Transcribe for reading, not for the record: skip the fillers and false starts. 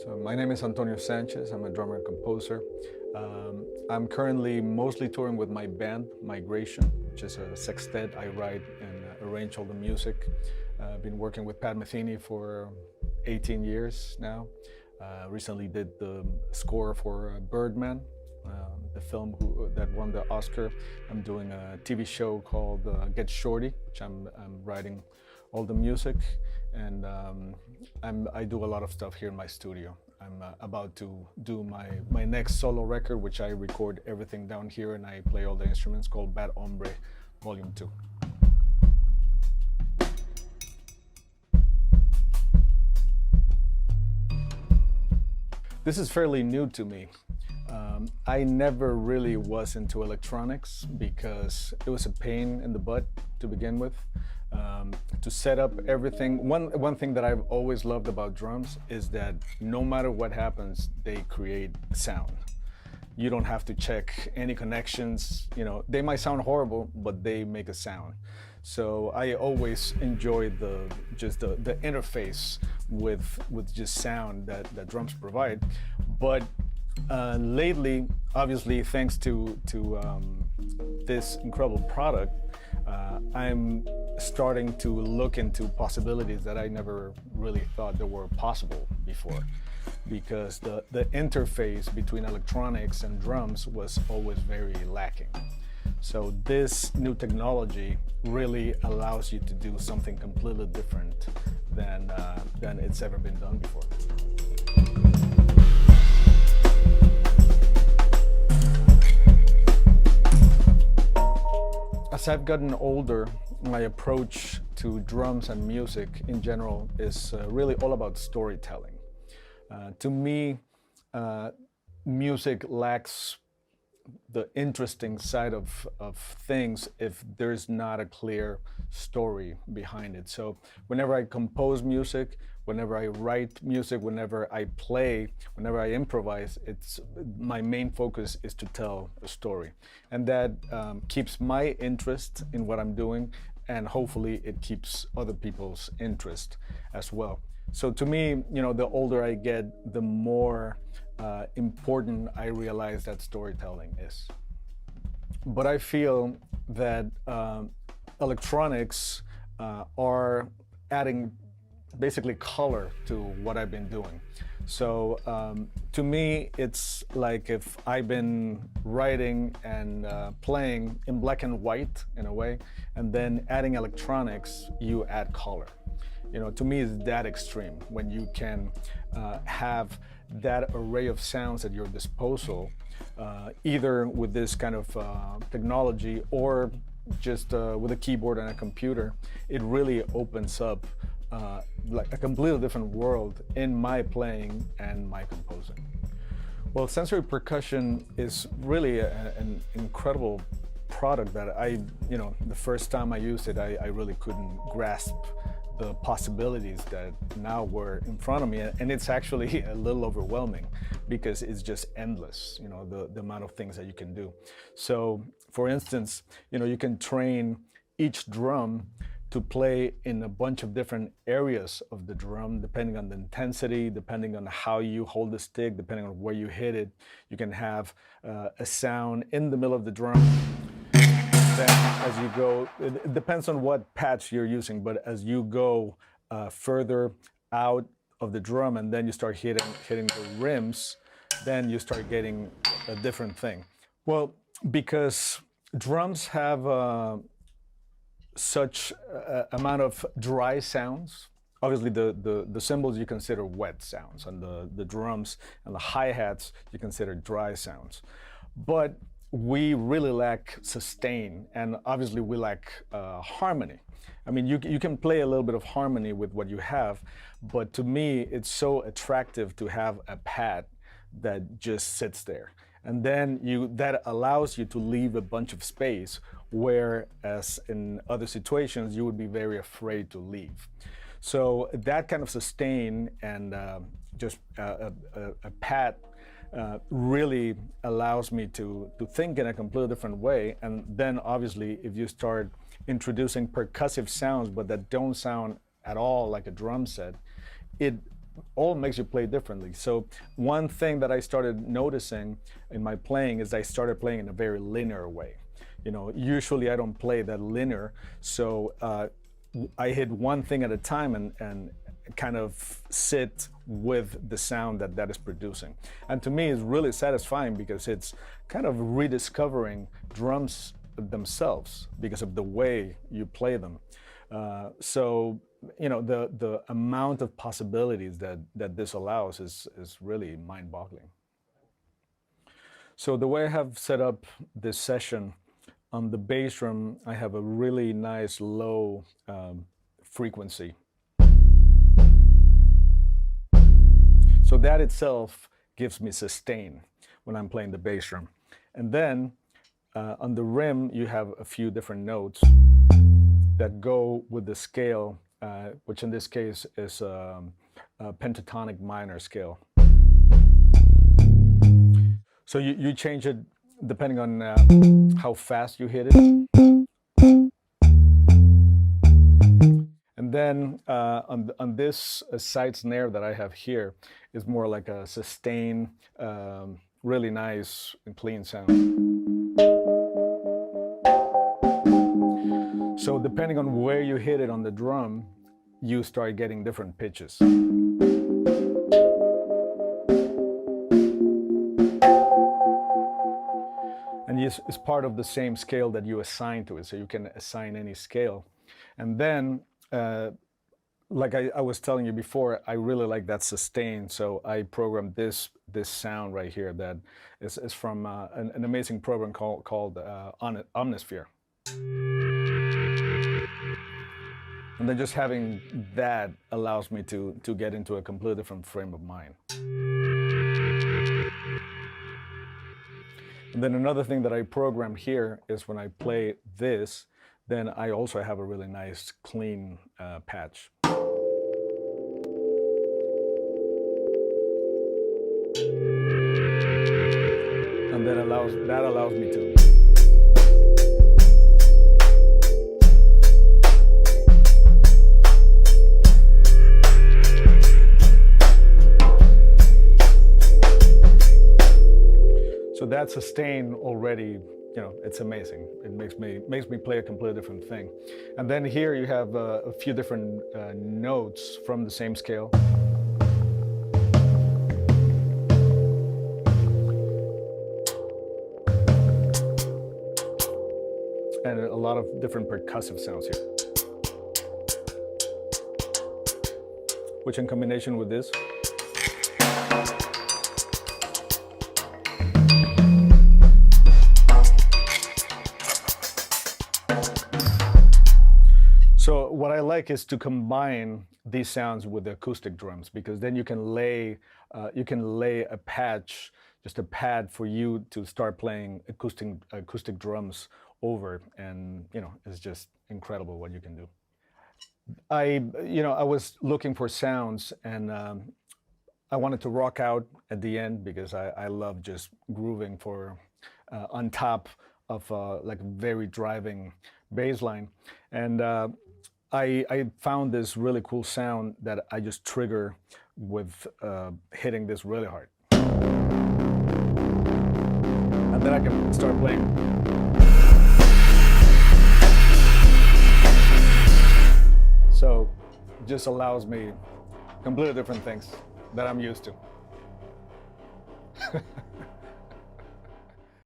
So my name is Antonio Sanchez. I'm a drummer and composer. I'm currently mostly touring with my band, Migration, which is a sextet. I write and arrange all the music. I've been working with Pat Metheny for 18 years now. Recently did the score for Birdman, the film that won the Oscar. I'm doing a TV show called Get Shorty, which I'm writing all the music, and I do a lot of stuff here in my studio. I'm about to do my next solo record, which I record everything down here and I play all the instruments, called Bad Hombre Volume 2. This is fairly new to me. I never really was into electronics because it was a pain in the butt to begin with. To set up everything. One thing that I've always loved about drums is that no matter what happens, they create sound. You don't have to check any connections. You know, they might sound horrible, but they make a sound. So I always enjoyed the interface with just sound that drums provide. But lately, obviously, thanks to this incredible product, I'm starting to look into possibilities that I never really thought that were possible before, because the interface between electronics and drums was always very lacking. So this new technology really allows you to do something completely different than it's ever been done before. As I've gotten older, my approach to drums and music in general is really all about storytelling. To me, music lacks the interesting side of things if there's not a clear story behind it. So whenever I compose music, whenever I write music, whenever I play, whenever I improvise, my main focus is to tell a story. And that keeps my interest in what I'm doing, and hopefully it keeps other people's interest as well. So to me, you know, the older I get, the more important I realize that storytelling is. But I feel that electronics are adding basically color to what I've been doing. So to me, it's like if I've been writing and playing in black and white in a way, and then adding electronics, you add color. You know, to me, it's that extreme when you can have that array of sounds at your disposal, either with this kind of technology or just with a keyboard and a computer. It really opens up like a completely different world in my playing and my composing. Well, sensory percussion is really an incredible product that the first time I used it, I really couldn't grasp the possibilities that now were in front of me, and it's actually a little overwhelming because it's just endless, you know, the amount of things that you can do. So for instance, you know, you can train each drum to play in a bunch of different areas of the drum, depending on the intensity, depending on how you hold the stick, depending on where you hit it. You can have a sound in the middle of the drum. Then as you go, it depends on what patch you're using, but as you go further out of the drum and then you start hitting the rims, then you start getting a different thing. Well, because drums have such amount of dry sounds. Obviously, the cymbals you consider wet sounds, and the drums and the hi-hats you consider dry sounds. But we really lack sustain, and obviously we lack harmony. I mean, you can play a little bit of harmony with what you have, but to me, it's so attractive to have a pad that just sits there. And then that allows you to leave a bunch of space, whereas in other situations, you would be very afraid to leave. So that kind of sustain and just a pad really allows me to think in a completely different way. And then obviously, if you start introducing percussive sounds, but that don't sound at all like a drum set, it all makes you play differently. So one thing that I started noticing in my playing is I started playing in a very linear way. You know, usually I don't play that linear, so I hit one thing at a time and kind of sit with the sound that is producing. And to me, it's really satisfying because it's kind of rediscovering drums themselves because of the way you play them. So, you know, the amount of possibilities that this allows is really mind-boggling. So the way I have set up this session, on the bass drum, I have a really nice low frequency. So that itself gives me sustain when I'm playing the bass drum. And then on the rim, you have a few different notes that go with the scale, which in this case is a pentatonic minor scale. So you change it depending on how fast you hit it. And then on this side snare that I have here is more like a sustain, really nice and clean sound. So depending on where you hit it on the drum, you start getting different pitches. And it's part of the same scale that you assign to it, so you can assign any scale. And then, like I was telling you before, I really like that sustain, so I programmed this sound right here that is from an amazing program called Omnisphere. And then just having that allows me to get into a completely different frame of mind. And then another thing that I program here is when I play this, then I also have a really nice clean patch. And that allows me to. So that sustain already, you know, it's amazing. It makes me play a completely different thing. And then here you have a few different notes from the same scale. And a lot of different percussive sounds here, which in combination with this, so what I like is to combine these sounds with the acoustic drums, because then you can lay a patch, just a pad for you to start playing acoustic drums over, and you know, it's just incredible what you can do. I was looking for sounds, and I wanted to rock out at the end because I love just grooving for on top of like a very driving bass line, and I found this really cool sound that I just trigger with hitting this really hard, and then I can start playing. So it just allows me completely different things that I'm used to.